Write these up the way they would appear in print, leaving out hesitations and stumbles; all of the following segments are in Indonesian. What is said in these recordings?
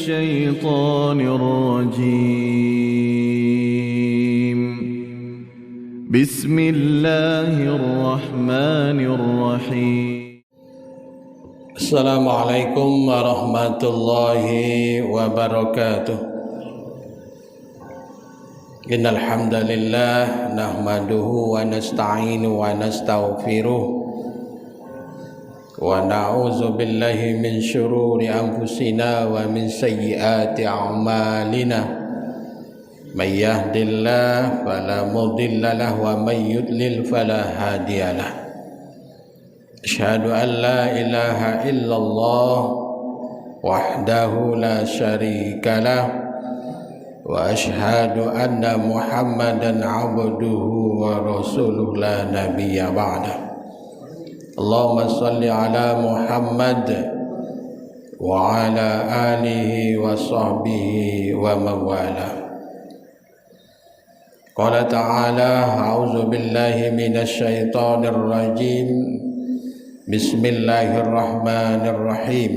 الشيطان الرجيم. بسم الله الرحمن الرحيم. السلام عليكم ورحمة الله وبركاته. إن الحمد لله نحمده ونستعينه ونستغفره ونعوذ بالله من شرور أنفسنا ومن سيئات أعمالنا من يهد الله فلا مضل له ومن يضلل فلا هادي له. أشهد أن لا إله إلا الله وحده لا شريك له وأشهد أن محمدا عبده ورسوله لا نبي بعده. اللهم صل على محمد وعلى آله وصحبه ومن والاه. قال تعالى: أعوذ بالله من الشيطان الرجيم. بسم الله الرحمن الرحيم.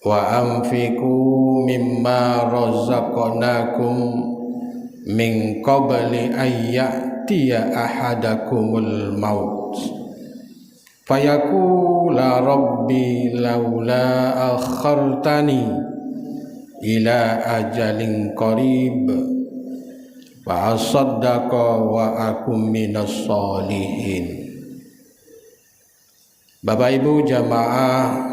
وأنفقوا مما رزقناكم من قبل أن يأتي أحدكم الموت فيقول ربي لولا أخرتني إلى أجل قريب فأصدق وأكن من الصالحين. Bapak Ibu jamaah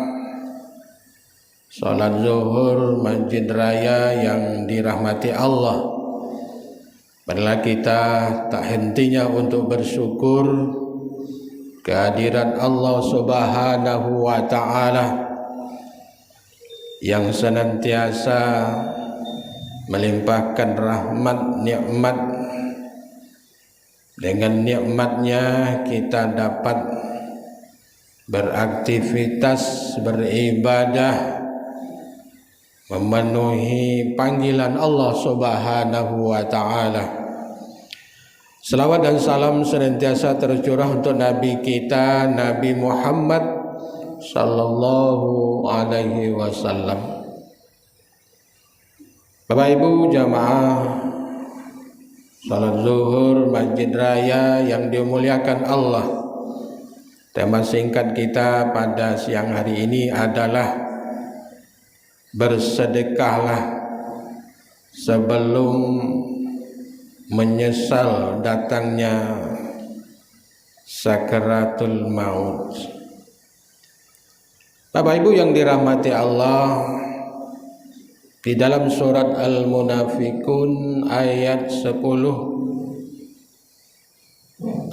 salat zuhur Masjid Raya yang dirahmati Allah, marilah kita tak hentinya untuk bersyukur kehadiran Allah Subhanahu wa Ta'ala yang senantiasa melimpahkan rahmat nikmat. Dengan nikmatnya kita dapat beraktivitas, beribadah, memenuhi panggilan Allah Subhanahu wa Ta'ala. Selawat dan salam senantiasa tercurah untuk Nabi kita, Nabi Muhammad sallallahu alaihi wasallam. Bapak Ibu jamaah salat zuhur Masjid Raya yang dimuliakan Allah, tema singkat kita pada siang hari ini adalah bersedekahlah sebelum menyesal datangnya sakaratul maut. Bapak Ibu yang dirahmati Allah, di dalam surat Al-Munafikun ayat 10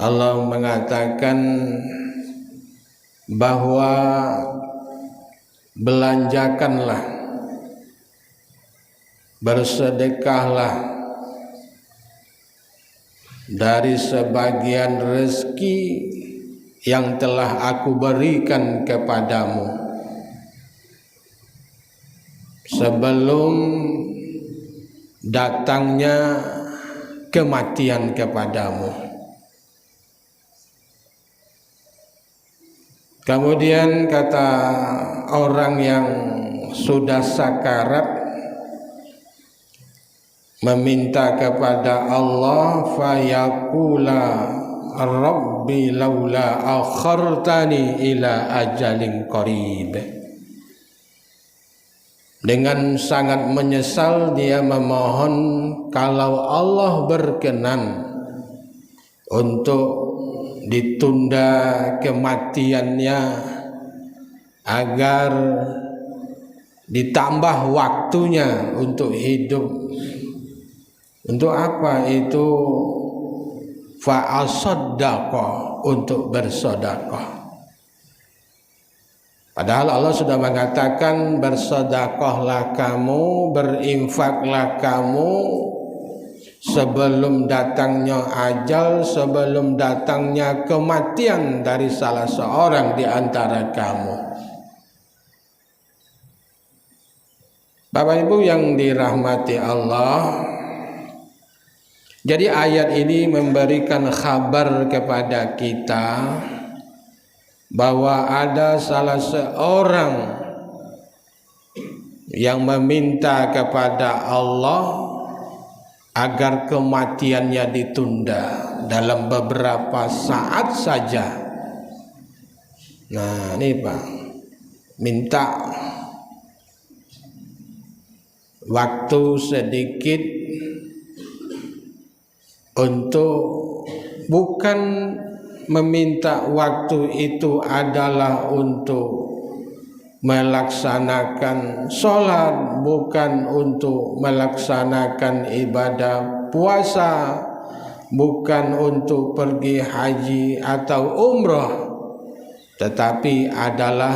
Allah mengatakan bahwa belanjakanlah, bersedekahlah dari sebagian rezeki yang telah aku berikan kepadamu sebelum datangnya kematian kepadamu. Kemudian kata orang yang sudah sakarat meminta kepada Allah, fayaqula rabbi laula akhartani ila ajalin qarib. Dengan sangat menyesal dia memohon kalau Allah berkenan untuk ditunda kematiannya agar ditambah waktunya untuk hidup. Untuk apa itu? Fa'asaddaqa, untuk bersedekah. Padahal Allah sudah mengatakan bersedekahlah kamu, berinfaklah kamu sebelum datangnya ajal, sebelum datangnya kematian dari salah seorang di antara kamu. Bapak Ibu yang dirahmati Allah, jadi ayat ini memberikan kabar kepada kita bahwa ada salah seorang yang meminta kepada Allah agar kematiannya ditunda dalam beberapa saat saja. Nah, ini Pak, minta waktu sedikit untuk, bukan meminta waktu itu adalah untuk melaksanakan sholat, bukan untuk melaksanakan ibadah puasa, bukan untuk pergi haji atau umrah, tetapi adalah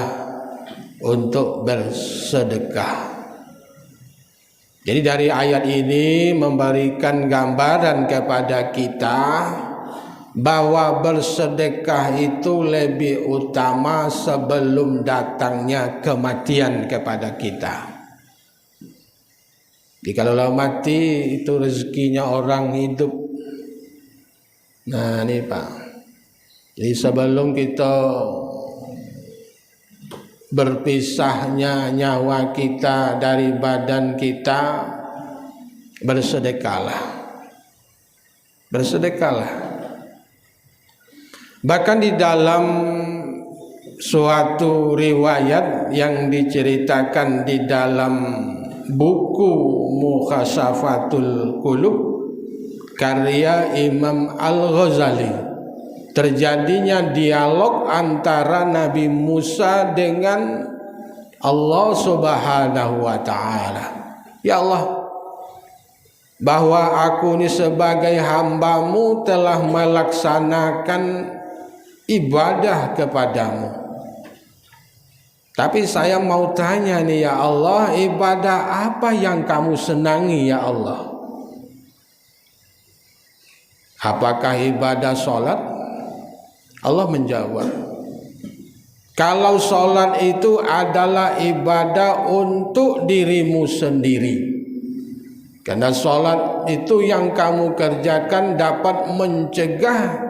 untuk bersedekah. Jadi dari ayat ini memberikan gambaran kepada kita bahwa bersedekah itu lebih utama sebelum datangnya kematian kepada kita. Jadi kalau mati itu rezekinya orang hidup. Nah ini Pak, jadi sebelum kita berpisahnya nyawa kita dari badan kita, bersedekahlah. Bahkan di dalam suatu riwayat yang diceritakan di dalam buku Mukhasafatul Qulub karya Imam Al-Ghazali, terjadinya dialog antara Nabi Musa dengan Allah Subhanahu wa ta'ala. Ya Allah, bahwa aku ini sebagai hamba-Mu telah melaksanakan ibadah kepadamu. Tapi saya mau tanya nih ya Allah, ibadah apa yang kamu senangi ya Allah? Apakah ibadah sholat? Allah menjawab, kalau sholat itu adalah ibadah untuk dirimu sendiri. Karena sholat itu yang kamu kerjakan dapat mencegah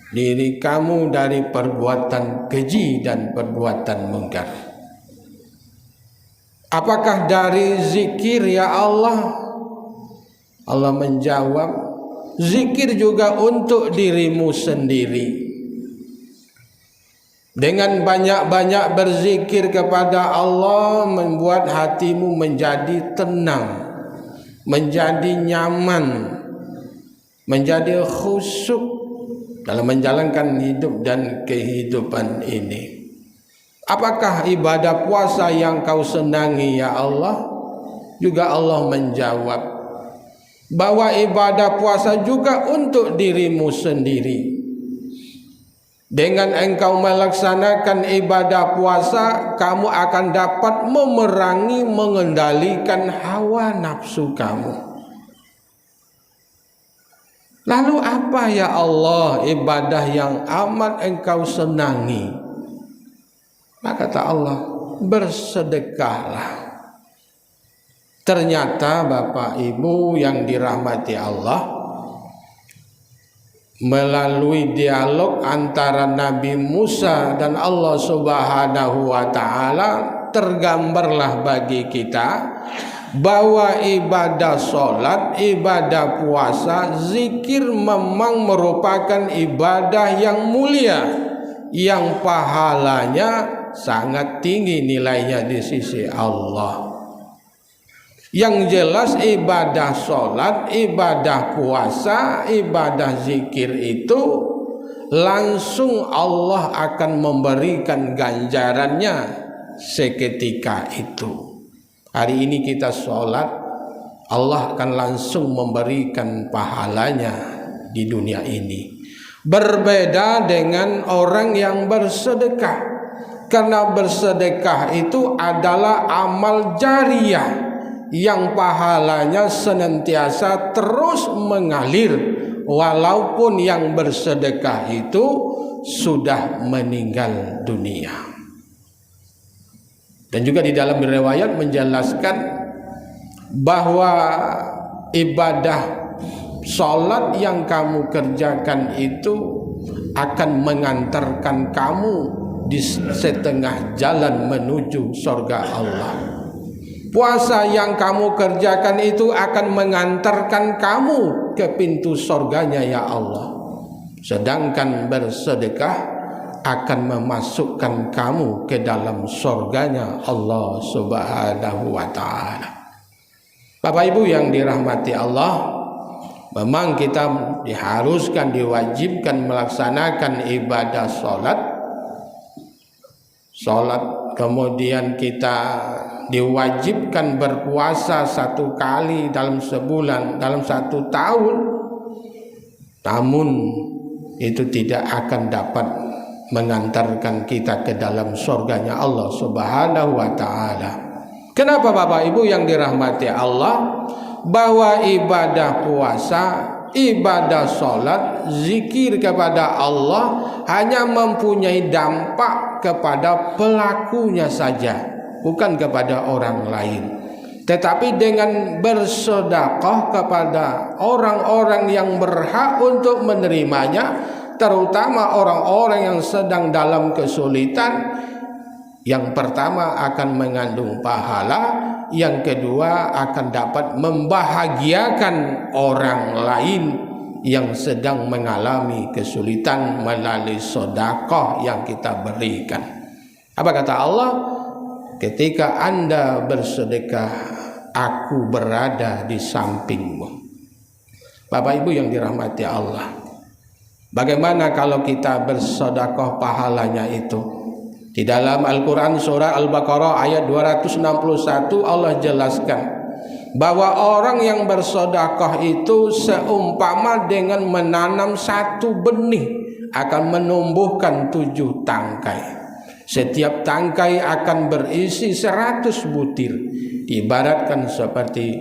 diri kamu dari perbuatan keji dan perbuatan mungkar. Apakah dari zikir ya Allah? Allah menjawab, zikir juga untuk dirimu sendiri. Dengan banyak-banyak berzikir kepada Allah membuat hatimu menjadi tenang, menjadi nyaman, menjadi khusyuk dalam menjalankan hidup dan kehidupan ini. Apakah ibadah puasa yang kau senangi ya Allah? Juga Allah menjawab bahwa ibadah puasa juga untuk dirimu sendiri. Dengan engkau melaksanakan ibadah puasa, kamu akan dapat memerangi, mengendalikan hawa nafsu kamu. Lalu apa ya Allah ibadah yang amat engkau senangi? Maka kata Allah, bersedekahlah. Ternyata Bapak Ibu yang dirahmati Allah, melalui dialog antara Nabi Musa dan Allah Subhanahu wa ta'ala, tergambarlah bagi kita bahwa ibadah sholat, ibadah puasa, zikir memang merupakan ibadah yang mulia, yang pahalanya sangat tinggi nilainya di sisi Allah. Yang jelas ibadah sholat, ibadah puasa, ibadah zikir itu langsung Allah akan memberikan ganjarannya seketika itu. Hari ini kita sholat, Allah akan langsung memberikan pahalanya di dunia ini. Berbeda dengan orang yang bersedekah, karena bersedekah itu adalah amal jariyah yang pahalanya senantiasa terus mengalir walaupun yang bersedekah itu sudah meninggal dunia. Dan juga di dalam riwayat menjelaskan bahwa ibadah sholat yang kamu kerjakan itu akan mengantarkan kamu di setengah jalan menuju surga Allah. Puasa yang kamu kerjakan itu akan mengantarkan kamu ke pintu surganya ya Allah. Sedangkan bersedekah akan memasukkan kamu ke dalam surganya Allah Subhanahu wa ta'ala. Bapak Ibu yang dirahmati Allah, memang kita diharuskan, diwajibkan melaksanakan ibadah sholat, kemudian kita diwajibkan berpuasa 1 kali dalam sebulan, dalam 1 tahun. Namun itu tidak akan dapat mengantarkan kita ke dalam surganya Allah Subhanahu wa ta'ala. Kenapa Bapak Ibu yang dirahmati Allah? Bahwa ibadah puasa, ibadah sholat, zikir kepada Allah hanya mempunyai dampak kepada pelakunya saja, bukan kepada orang lain. Tetapi dengan bersedekah kepada orang-orang yang berhak untuk menerimanya, terutama orang-orang yang sedang dalam kesulitan, yang pertama akan mengandung pahala, yang kedua akan dapat membahagiakan orang lain yang sedang mengalami kesulitan melalui sedekah yang kita berikan. Apa kata Allah? Ketika Anda bersedekah, aku berada di sampingmu. Bapak Ibu yang dirahmati Allah, bagaimana kalau kita bersedekah pahalanya itu? Di dalam Al-Quran surah Al-Baqarah ayat 261 Allah jelaskan bahwa orang yang bersedekah itu seumpama dengan menanam 1 benih akan menumbuhkan 7 tangkai. Setiap tangkai akan berisi 100 butir. Diibaratkan seperti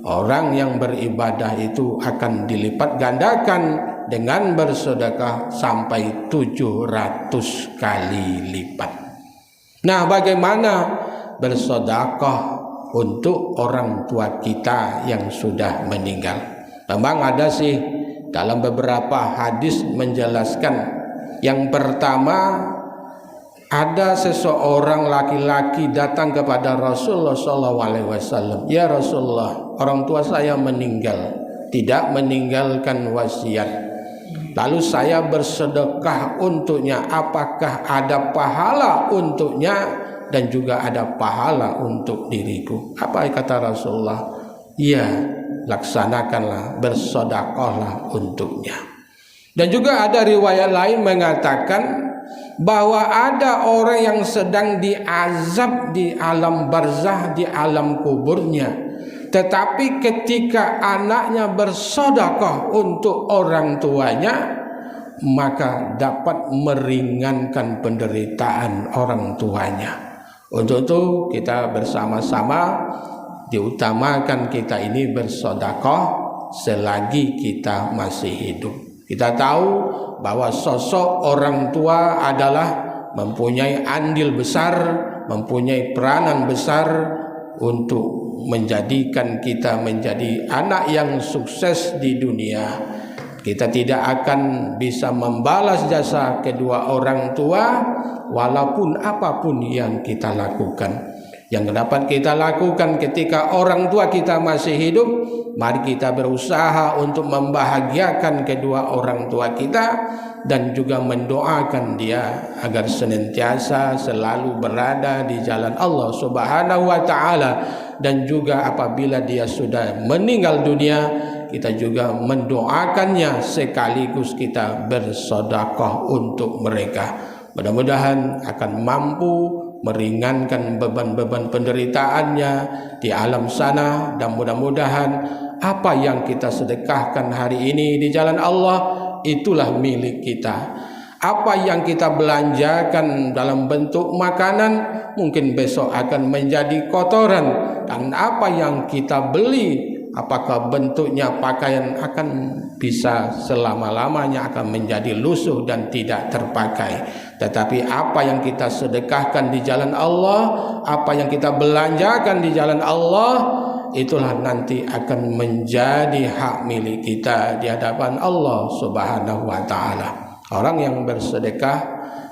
orang yang beribadah itu akan dilipat gandakan dengan bersedekah sampai 700 kali lipat. Nah, bagaimana bersedekah untuk orang tua kita yang sudah meninggal? Memang ada sih dalam beberapa hadis menjelaskan. Yang pertama, ada seseorang laki-laki datang kepada Rasulullah SAW. Ya Rasulullah, orang tua saya meninggal, tidak meninggalkan wasiat. Lalu saya bersedekah untuknya, apakah ada pahala untuknya dan juga ada pahala untuk diriku? Apa kata Rasulullah? Iya, laksanakanlah, bersedekahlah untuknya. Dan juga ada riwayat lain mengatakan bahwa ada orang yang sedang diazab di alam barzah, di alam kuburnya, tetapi ketika anaknya bersedekah untuk orang tuanya, maka dapat meringankan penderitaan orang tuanya. Untuk itu kita bersama-sama diutamakan kita ini bersedekah selagi kita masih hidup. Kita tahu bahwa sosok orang tua adalah mempunyai andil besar, mempunyai peranan besar untuk menjadikan kita menjadi anak yang sukses di dunia. Kita tidak akan bisa membalas jasa kedua orang tua walaupun apapun yang kita lakukan. Yang dapat kita lakukan ketika orang tua kita masih hidup, mari kita berusaha untuk membahagiakan kedua orang tua kita dan juga mendoakan dia agar senantiasa selalu berada di jalan Allah Subhanahu wa ta'ala. Dan juga apabila dia sudah meninggal dunia, kita juga mendoakannya sekaligus kita bersedekah untuk mereka. Mudah-mudahan akan mampu meringankan beban-beban penderitaannya di alam sana, dan mudah-mudahan apa yang kita sedekahkan hari ini di jalan Allah itulah milik kita. Apa yang kita belanjakan dalam bentuk makanan mungkin besok akan menjadi kotoran, dan apa yang kita beli apakah bentuknya pakaian akan bisa selama-lamanya akan menjadi lusuh dan tidak terpakai. Tetapi apa yang kita sedekahkan di jalan Allah, apa yang kita belanjakan di jalan Allah, itulah nanti akan menjadi hak milik kita di hadapan Allah Subhanahu wa ta'ala. Orang yang bersedekah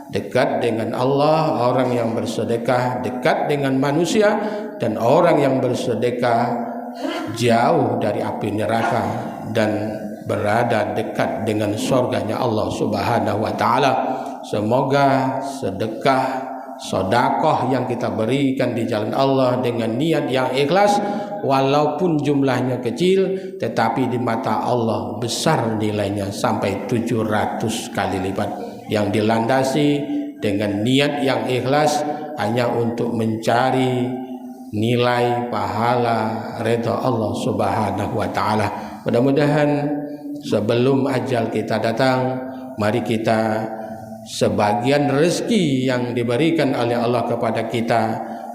dekat dengan Allah, orang yang bersedekah dekat dengan manusia, dan orang yang bersedekah jauh dari api neraka dan berada dekat dengan surganya Allah Subhanahu wa taala. Semoga sedekah, sedekah yang kita berikan di jalan Allah dengan niat yang ikhlas, walaupun jumlahnya kecil, tetapi di mata Allah besar nilainya sampai 700 kali lipat, yang dilandasi dengan niat yang ikhlas hanya untuk mencari nilai pahala redha Allah Subhanahu wa taala. Mudah-mudahan sebelum ajal kita datang, mari kita sebagian rezeki yang diberikan oleh Allah kepada kita,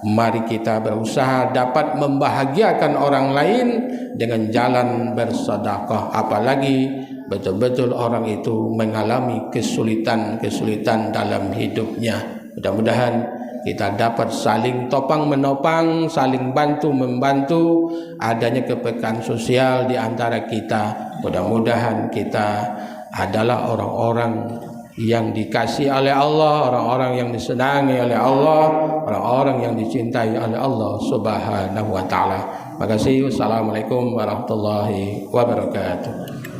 mari kita berusaha dapat membahagiakan orang lain dengan jalan bersedekah, apalagi betul-betul orang itu mengalami kesulitan dalam hidupnya. Mudah-mudahan kita dapat saling topang menopang, saling bantu membantu, adanya kepekaan sosial di antara kita. Mudah-mudahan kita adalah orang-orang yang dikasihi oleh Allah, orang-orang yang disenangi oleh Allah, orang-orang yang dicintai oleh Allah Subhanahu wa taala. Terima kasih. Wassalamualaikum warahmatullahi wabarakatuh.